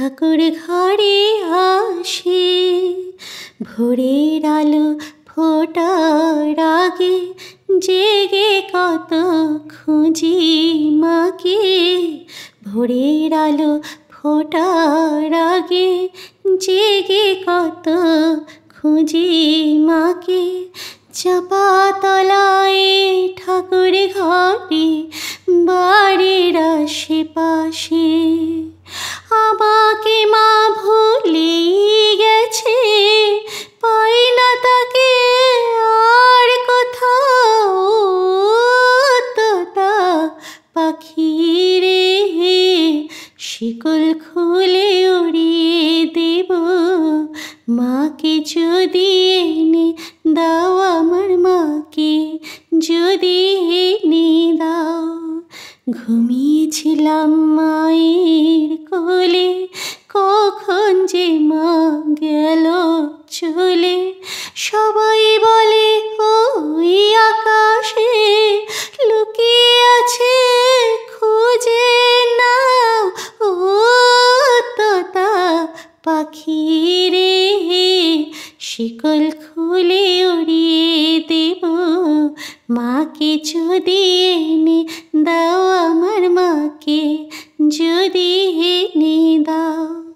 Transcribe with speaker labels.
Speaker 1: ঠাকুর ঘরে আসে ভোরের আলো ফোটার আগে, জেগে কত খুঁজি মাকে। ভোরের আলো ফোটার আগে, জেগে কত খুঁজি মাকে। চাপা তলায় ঠাকুর ঘরে বাড়ির আশেপাশে, আমাকে মা ভুলে গেছে, পাই না তাকে আর কোথাও। তোতা পাখি রে, শিকল খুলে উড়িয়ে দেব, মাকে যদি এনে দাও, আমার মাকে যদি এনে দাও। ঘুমিয়েছিলাম মায়ের কোলে, কখন যে মা গেল চলে। সবাই বলে ওই আকাশে লুকিয়ে আছে, খুঁজে নাও। ও তোতা পাখি রে, শিকল খুলে উড়িয়ে দেব, মাকে যদি এনে দাও, আমার মাকে যদি এনে দাও।